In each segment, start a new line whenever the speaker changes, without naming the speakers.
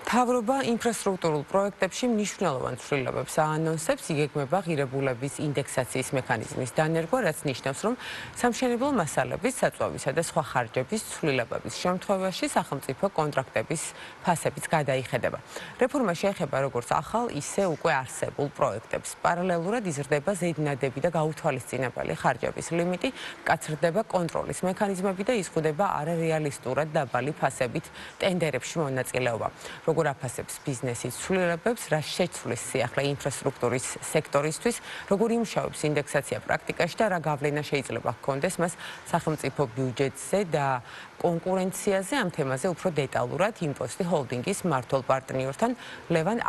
მთავრობა ინფრასტრუქტურულ პროექტებში მნიშვნელოვან ცვლილებებს აანონსებს, იგეგმება ღირებულების ინდექსაციის მექანიზმის დანერგვა, რაც ნიშნავს, რომ სამშენებლო მასალების, საწვავისა და სხვა ხარჯების ცვლილებების შემთხვევაში სახელმწიფო კონტრაქტების ფასებიც გადაიხედება. რეფორმა შეეხება როგორც ახალ, ისე უკვე არსებულ პროექტებს. პარალელურად იზრდება ზედნადები და გაუთვალისწინებელი ხარჯების ლიმიტი, მკაცრდება კონტროლის მექანიზმები და იზღუდება არარეალისტურად დაბალი ფასებით ტენდერებში მონაწილეობა. როგორ აფასებს ბიზნესის ცვლილებებს, რა შეცვლის სიახლე ინფრასტრუქტურის სექტორისთვის, როგორ იმუშავებს ინდექსაცია პრაქტიკაში და რა გავლენა შეიძლება ჰქონდეს მას სახელმწიფო ბიუჯეტზე და კონკურენციაზე. ამ თემაზე უფრო დეტალურად იმპოსტი ჰოლდინგის მმართველ პარტნიორთან ლევან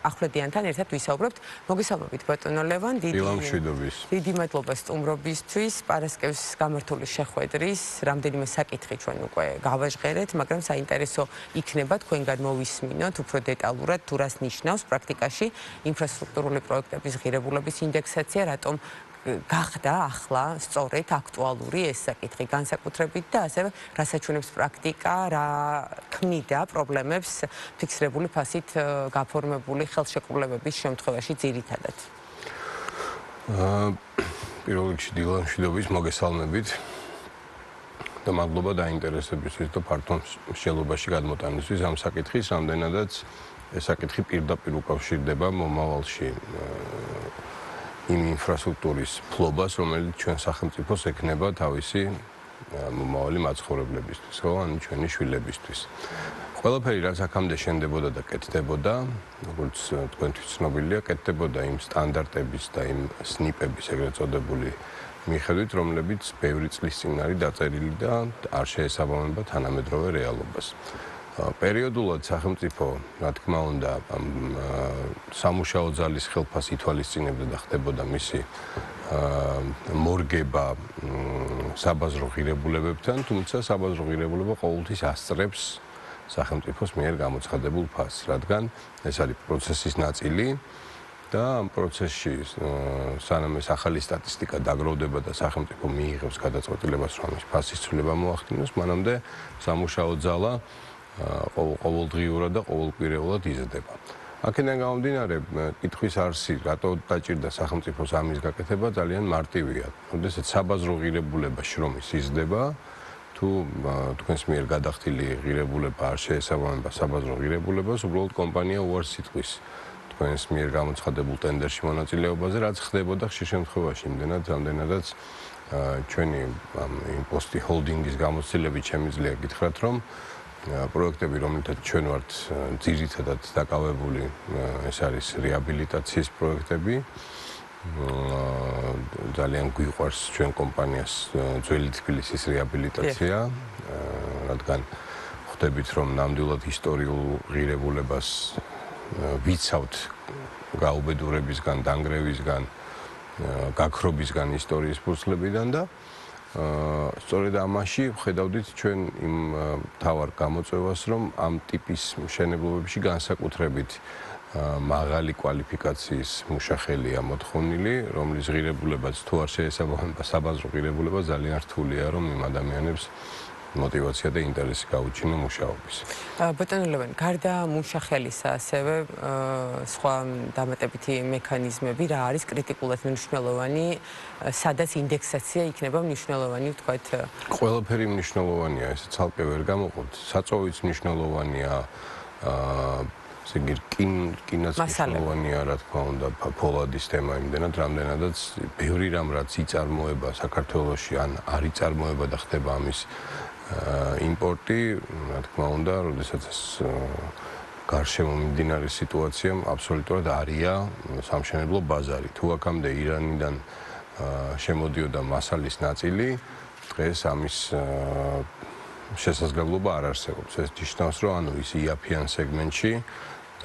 ახვლედიანთან ერთად ვისაუბრებთ. მოგესალმებით ბატონო ლევან, დიდი მადლობა სტუმრობისთვის. პარასკევს გამართული შეხვედრის რამდენიმე საკითხი ჩვენ უკვე გავაჟღერეთ, მაგრამ საინტერესო იქნება თქვენგან მოვისმინოთ უფრო დეტალურად თუ რას ნიშნავს პრაქტიკაში ინფრასტრუქტურული პროექტების ღირებულების ინდექსაცია, რატომ გახდა ახლა სწორედ აქტუალური ეს საკითხი განსაკუთრებით და ასევე რას აჩვენებს პრაქტიკა, რა ქმნიდა პრობლემებს ფიქსირებული ფასით გაფორმებული ხელშეკრულებების შემთხვევაში ძირითადად.
პირველ რიგში დილან მშვიდობის მოგესალმებით და მადლობა დაინტერესებისთვის და ფართო მსჯელობაში გადმოტანისთვის ამ საკითხის, რამდენადაც ეს საკითხი პირდაპირ უკავშირდება მომავალში იმ ინფრასტრუქტურის ფლობას, რომელიც ჩვენ სახელმწიფოს ექნება თავისი მომავალი მაცხოვრებლებისთვის, ხო, ან ჩვენი შვილებისთვის. ყველაფერი რაც აქამდე შენდებოდა და კეთდებოდა, როგორც თქვენთვის ცნობილია, კეთდებოდა იმ სტანდარტების და იმ სნიპების ეგრეთ წოდებული მიხედვით, რომლებიც ბევრი წლის წინ არის დაწერილი და არ შეესაბამება თანამედროვე რეალობას. პერიოდულად სახელმწიფო, რა თქმა უნდა, სამუშაო ძალის ხელფას ითვალისწინებდა და ხდებოდა მისი მორგება საბაზრო ღირებულებებთან, თუმცა საბაზრო ღირებულება ყოველთვის ასწრებს სახელმწიფოს მიერ გამოცხადებულ ფასს, რადგან ეს არის პროცესის ნაწილი და ამ პროცესში სანამ ეს ახალი სტატისტიკა დაგროვდება და სახელმწიფო მიიღებს გადაწყვეტილებას, რომ ეს ფასის ცვლილება მოახდინოს, მანამდე სამუშაო ძალა ყოველდღიურად და ყოველკვირეულად იზრდება. აქედან გამომდინარე, კითხვის არსი, რატო დაჭირდა სახელმწიფოს ამის გაკეთება ძალიან მარტივია. როდესაც საბაზრო ღირებულება შრომის იზრდება, თუ თქვენს მიერ გადახდილი ღირებულება არ შეესაბამება საბაზრო ღირებულებას, უბრალოდ კომპანია უარს იტყვის თქვენს მიერ გამოცხადებულ ტენდერში მონაწილეობაზე, რაც ხდებოდა ხშირ შემთხვევაში, რამდენადაც ჩვენი იმპოსტი ჰოლდინგის გამოცდილებით შემიძლია გითხრათ, რომ პროექტები, რომელთაც ჩვენ ვართ ძირითადად დაკავებული, ეს არის რეაბილიტაციის პროექტები. ძალიან გვიყვარს ჩვენ კომპანიას ძველი თბილისის რეაბილიტაცია, რადგან ხვდებით, რომ ნამდვილად ისტორიულ ღირებულებას ვიცავთ გაუბედურებისგან, დანგრევისგან, გაქრობისგან ისტორიის ფურცლებიდან და სწორედ ამაში ვხედავდით ჩვენ იმ მთავარ გამოწვევას, რომ ამ ტიპის მშენებლობებში განსაკუთრებით მაღალი კვალიფიკაციის მუშახელია მოთხოვნილი, რომლის ღირებულებაც თუ არ შეესაბამება საბაზრო ღირებულებას, ძალიან რთულია, რომ იმ ადამიანებს мотивация და ინტერესი გაუჩინო მუშაობის.
ბატონო ლევან, გარდა მუშახელისა, ასევე სხვა დამატებითი მექანიზმები რა არის კრიტიკულად მნიშვნელოვანი, სადაც ინდექსაცია იქნება მნიშვნელოვანი, ვთქვათ.
ყველაფერი მნიშვნელოვანია, ეს ცალკე ვერ გამოყოფთ. საწვავიც მნიშვნელოვანია, კინაც მნიშვნელოვანია, რა თქმა უნდა, ფოლადის თემა იმდენად, რამდენადაც ბევრი რამ რაც იწარმოება საქართველოში, ან არ იწარმოება და ხდება ამის იმპორტი, რა თქმა უნდა, როდესაც ეს გარშემო მიმდინარე სიტუაცია აბსოლუტურად არია სამშენებლო ბაზარი. თუ აქამდე ირანიდან შემოდიოდა მასალის ნაწილი, დღეს ამის შესაძლებლობა არ არსებობს. ეს ნიშნავს, რომ ანუ ის იაფიან სეგმენტში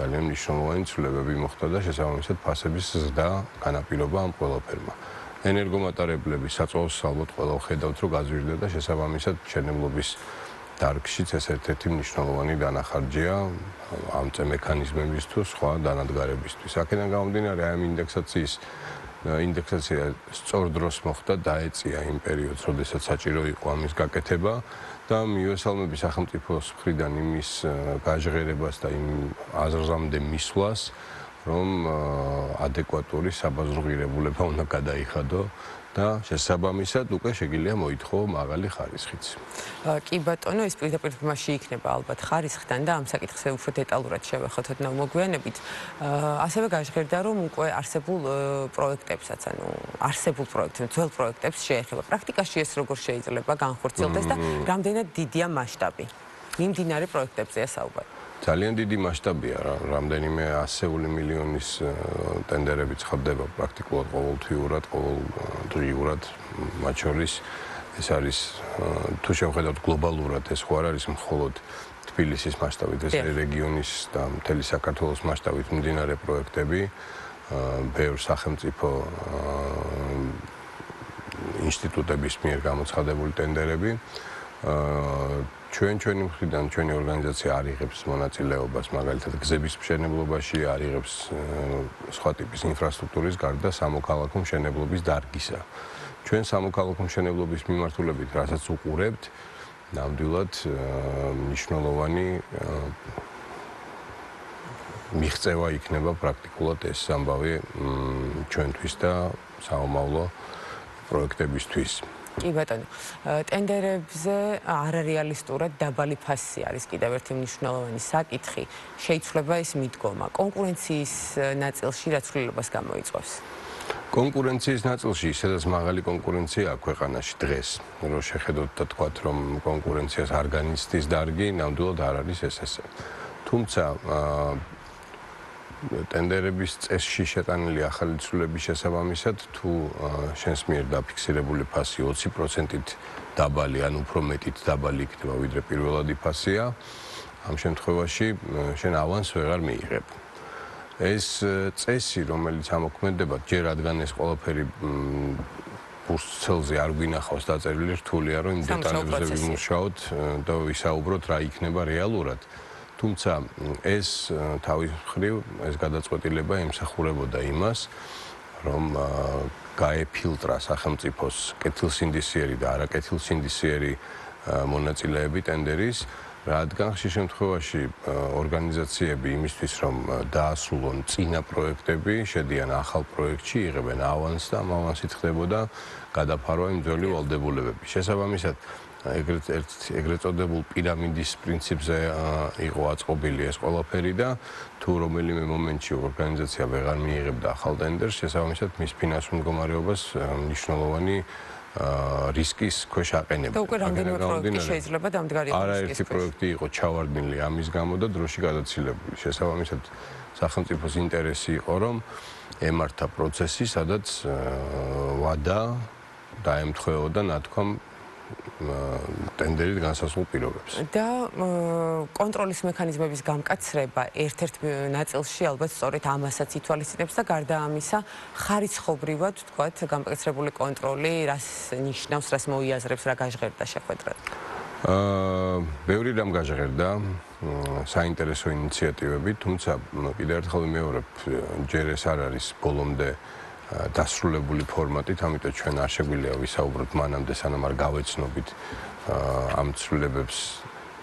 ძალიან მნიშვნელოვანი ცვლილებები მოხდა და შესაბამისად ფასების ზრდა განაპირობა ამ ყველაფერმა. ენერგომატარებლები საწვავს ალბათ ყველა ხედავთ, რომ გაზვირდა და შესაბამისად მშენებლობის დარგშიც ეს ერთ-ერთი მნიშვნელოვანი დანახარჯია ამ მექანიზმების თუ სხვა დანადგარებისთვის. აქედან გამომდინარე, ამ ინდექსაცია სწორ დროს მოხდა, დაეწია იმ პერიოდს, როდესაც საჭირო იყო ამის გაკეთება და მიუესალმები სახელმწიფოს მხრიდან იმის გაჟღერებას და იმ აზრზამდე მისვლას, რომ ადეკვატური საბაზრო ღირებულება უნდა გადაიხადო და შესაბამისად უკვე შეგიძლია მოითხოვო მაღალი ხარისხიც.
კი ბატონო, ის პირდაპირ თამაში იქნება ალბათ ხარისხთან და ამ საკითხზე უფრო დეტალურად შევეხოთ ოდნავ მოგვიანებით. ასევე გაჟღერდა, რომ უკვე არსებულ პროექტებსაც, ანუ არსებულ პროექტებს, ძველ პროექტებს შეეხება. პრაქტიკაში ეს როგორ შეიძლება განხორციელდეს და რამდენად დიდია მასშტაბი? მიმდინარე პროექტებზეა საუბარი.
ძალიან დიდი მასშტაბია, რამდენიმე ასეული მილიონის ტენდერები ცხადდება პრაქტიკულად ყოველთვიურად, ყოველდღიურად, მათ შორის ეს არის თუ შევხედავთ გლობალურად, ეს ხო არ არის მხოლოდ თბილისის მასშტაბით, ეს რეგიონის და მთელი საქართველოს მასშტაბით მიმდინარე პროექტები, ბევრ სახელმწიფო ინსტიტუტების მიერ გამოცხადებული ტენდერები. ჩვენი მხრიდან ჩვენი ორგანიზაცია არ იღებს მონაწილეობას მაგალითად გზების მშენებლობაში, არ იღებს სხვა ტიპის ინფრასტრუქტურის გარდა სამოქალაქო მშენებლობის დარგისა. ჩვენ სამოქალაქო მშენებლობის მიმართულებით, რასაც უყურებთ, ნამდვილად მნიშვნელოვანი მიღწევა იქნება პრაქტიკულად ეს ამბავი ჩვენთვის და საომავლო პროექტებისთვის.
კი ბატონო, ტენდერებზე არარეალისტურად დაბალი ფასი არის კიდევ ერთი მნიშვნელოვანი საკითხი. შეიცვლება ის მიდგომა. კონკურენციის ნაწილში რა ცვლილებას გამოიწვევს?
კონკურენციის ნაწილში, სადაც მაღალი კონკურენცია აქვს ქვეყანაში დღეს, რომ შეხედოთ და თქვათ, რომ კონკურენციას არ განიცდის დარგი, ნამდვილად არ არის ესე. თუმცა ტენდერების წესში შეტანილი ახალი ცვლილების შესაბამისად, თუ შენს მიერ დაფიქსირებული ფასი 20%-ით დაბალი, ან უფრო მეტით დაბალი იქნება, ვიდრე პირველადი ფასია, ამ შემთხვევაში შენ ავანს ვეღარ მიიღებ. ეს წესი, რომელიც ამოქმედება, ჯერ რადგან ეს ყველაფერი ბურთცელზე არ გვინახავს დაწერილი, რთულია, რომ იმ დეტალებზე ვიმუშაოთ და ვისაუბროთ რა იქნება რეალურად. თუმცა ეს თავის მხრივ ეს გადაწყვეტილება ემსახურებოდა იმას, რომ გაეფილტრა სახელმწიფოს კეთილსინდისიერი და არაკეთილსინდისიერი მონაწილეები ტენდერის, რადგან ხშირ შემთხვევაში ორგანიზაციები იმისთვის, რომ დაასრულონ წინა პროექტები, შედიან ახალ პროექტში, იღებენ ავანსს და ამ ავანსით ხდებოდა გადაფარვა იმ ძველი ვალდებულებების. შესაბამისად, ეგრეთ წოდებულ პირამიდის პრინციპზე იყო აწყობილი ეს ყველაფერი და თუ რომელიმე მომენტში ორგანიზაცია ვეღარ მიიღებდა ახალ ტენდერს, შესაბამისად მის ფინანსურ მდგომარეობას მნიშვნელოვანი რისკის ქვეშ აყენებდა.
და უკვე რამდენიმე პროექტი შეიძლება დამდგარიყოს.
არაერთი პროექტი იყო ჩავარდნილი ამის გამო და დროში გადაცილებული. შესაბამისად, სახელმწიფოს ინტერესი იყო, რომ ემართა პროცესი, სადაც ვადა დაემთხვეოდა ნათქვამ ტენდერით განსაზღვრულ პირობებს.
და კონტროლის მექანიზმების გამკაცრება ერთ-ერთ ნაწილში ალბათ სწორედ ამასაც ითვალისწინებს და გარდა ამისა, ხარისხობრივად, თქვათ, გამკაცრებული კონტროლი, რას ნიშნავს, რას მოიაზრებს, რა გაჟღერდა შეხვედრად?
ბევრი რამ გაჟღერდა, საინტერესო ინიციატივები, თუმცა კიდევ ერთხელ ვიმეორებ, ჯერ ეს არ არის ბოლომდე დასრულებული ფორმატით, ამიტომ ჩვენ არ შეგვიძლია ვისაუბროთ მანამდე, სანამ არ გავეცნობით ამ ცვლილებებს,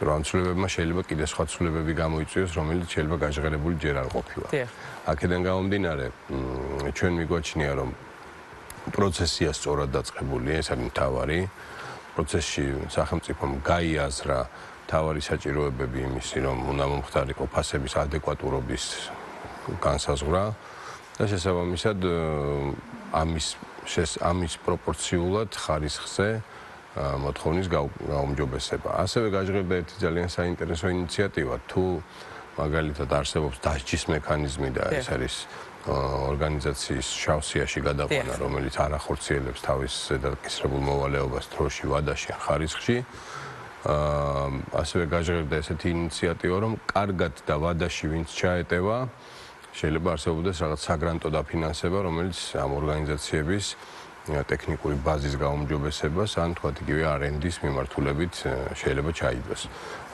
რომ ამ ცვლილებებმა შეიძლება კიდე სხვა ცვლილებები გამოიწვიოს, რომელიც შეიძლება გაჟღერებული ჯერ არ ყოფილა. აქედან გამომდინარე, ჩვენ მიგვაჩნია, რომ პროცესია სწორად დაწყებული, ეს არის მთავარი. პროცესში სახელმწიფომ გაიაზრა მთავარი საჭიროებები იმისი, რომ უნდა მომხდარიყო ფასების ადეკვატურობის განსაზღვრა. და შესაბამისად ამის პროპორციულად ხარისხზე მოთხოვნის გაუმჯობესება. ასევე გაჟღერდა ერთი ძალიან საინტერესო ინიციატივა, თუ მაგალითად არსებობს დასჯის მექანიზმი და ეს არის ორგანიზაციის შავსიაში გადაყვანა, რომელიც არ ახორციელებს თავის ზედაკისრებულ მოვალეობას დროში, ვადაში, ხარისხში. ასევე გაჟღერდა ესეთი ინიციატივა, რომ კარგად და ვადაში ვინც ჩაეტევა, შეიძლება არსებობდეს რაღაც საგრანტო დაფინანსება, რომელიც ამ ორგანიზაციების ტექნიკური ბაზის გაუმჯობესებას ან თქვათ იგივე R&D-ის მიმართულებით შეიძლება ჩაიდოს.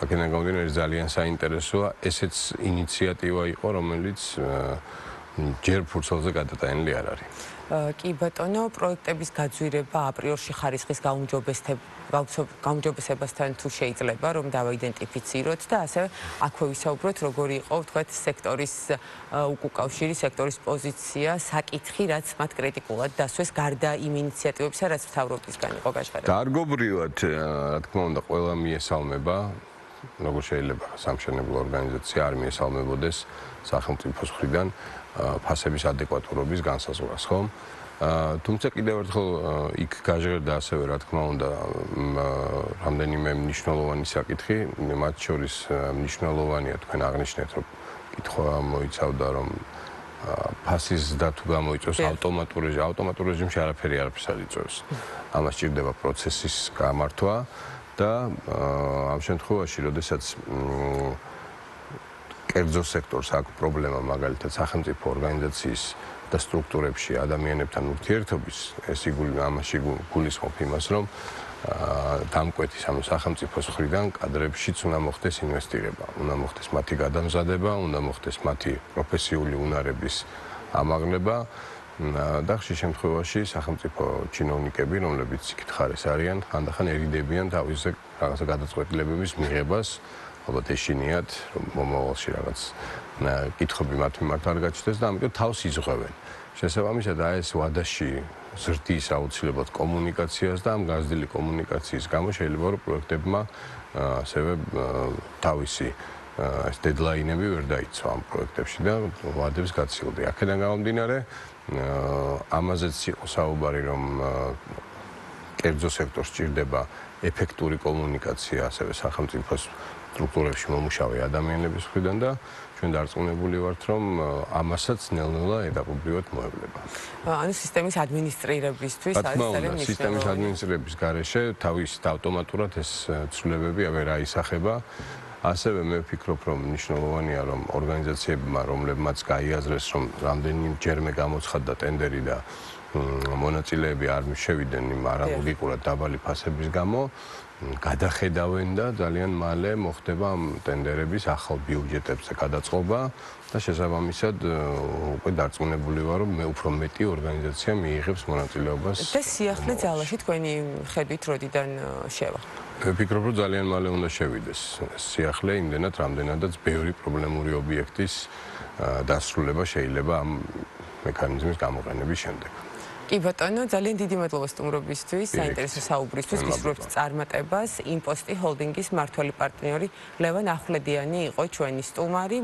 აქედან გამომდინარე ძალიან საინტერესოა, ესეც ინიციატივა იყო, რომელიც ჯერ ფურცელზე გადატანილი არ არის.
კი ბატონო, პროექტების გაძვირება აპრიორში ხარისხის გაუმჯობესებასთან თუ შეიძლება რომ დავაიდენტიფიციროთ და ასევე აქვე ვისაუბროთ როგორი იყო ვთქვათ სექტორის უკავშირი სექტორის პოზიცია, საკითხი რაც მათ კრიტიკულად დასვეს გარდა იმ ინიციატივებისა რაც მთავრობისგან იყო გაჟღერებული.
Გარგობრიად, რა თქმა უნდა, ყველა მიესალმება როგორ შეიძლება სამშენებლო ორგანიზაცია არ მიესალმებოდეს სახელმწიფოს მხრიდან ფასების ადეკვატურობის განსაზღვრას, ხო? თუმცა კიდევ ერთხელ იქ გაჟღერდა ასევე რა თქმა უნდა რამდენიმე მნიშვნელოვანი საკითხი, მათ შორის მნიშვნელოვანია თქვენ აღნიშნეთ რომ კითხვა მოიცავდა რომ ფასის ზრდა თუ გამოიწვევს ავტომატურ რეჟიმში არაფერი არ იწვევს. ამას სჭირდება პროცესის გამართვა და ამ შემთხვევაში, როდესაც კერძო სექტორს აქვს პრობლემა მაგალითად სახელმწიფო ორგანიზაციის და სტრუქტურებში ადამიანებთან ურთიერთობის, ეს ამაში გულისხმობ იმას, რომ დამკვეთის ანუ სახელმწიფოს მხრიდან კადრებშიც უნდა მოხდეს ინვესტირება, უნდა მოხდეს მათი გადამზადება, უნდა მოხდეს მათი პროფესიული უნარების ამაღლება და ხშირ შემთხვევაში სახელმწიფო ჩინოვნიკები, რომლებიც იქით ხარეს არიან, ხანდახან ერიდებიან თავისი რაღაცა გადაწყვეტილებების მიღებას, ალბათ ეშინიათ, რომ მომავალში რაღაც კითხვები მათ მიმართ არ გაჩნდეს და ამიტომ თავს იზღვევენ. შესაბამისად, ეს ვადაში ზრდის აუცილებლად კომუნიკაციას და ამ გაზრდილი კომუნიკაციის გამო შეიძლება რომ პროექტებმა ასევე თავისი ეს დედლაინები ვერ დაიცვა ამ პროექტებში და ვადებს გაცილდა. აქედან გამომდინარე, ამაზეც იყო საუბარი, რომ კერძო სექტორს სჭირდება ეფექტური კომუნიკაცია ასევე სახელმწიფოს სტრუქტურებში მომუშავე ადამიანების მხრიდან და ჩვენ დარწმუნებული ვართ, რომ ამასაც ნელ-ნელა ეტაპობრივად მოევლება.
ანუ სისტემის ადმინისტრირებისთვის არის ძალიან მნიშვნელოვანი.
სისტემის ადმინისტრირების გარეშე თავისით ავტომატურად ეს ცვლილებები ვერ აისახება. ასევე მე ვფიქრობ, რომ მნიშვნელოვანია, რომ ორგანიზაციებმა, რომლებმაც გაიაზრეს, რომ რამდენიმეჯერმე გამოცხადდა ტენდერი და მონაწილეები არ შევიდნენ იმ არალოგიკურად დაბალი ფასების გამო, გადახედავენ და ძალიან მალე მოხდება ამ ტენდერების ახალ ბიუჯეტებზე გადაწყობა და შესაბამისად უკვე დარწმუნებული ვარ, რომ მე უფრო მეტი ორგანიზაცია მიიღებს მონაწილეობას.
და სიახლე ძალაში თქვენი ხედვით როდიდან შევა?
მე ვფიქრობ, რომ ძალიან მალე უნდა შევიდეს სიახლე იმდენად, რამდენადაც ბევრი პრობლემური ობიექტის დასრულება შეიძლება ამ მექანიზმის გამოყენების შემდეგ.
კი ბატონო, ძალიან დიდი მადლობა სტუმრობისთვის, საინტერესო საუბრისთვის, გისურვებთ წარმატებას. იმპოსტი ჰოლდინგის მმართველი პარტნიორი ლევან ახვლედიანი იყო ჩვენი სტუმარი.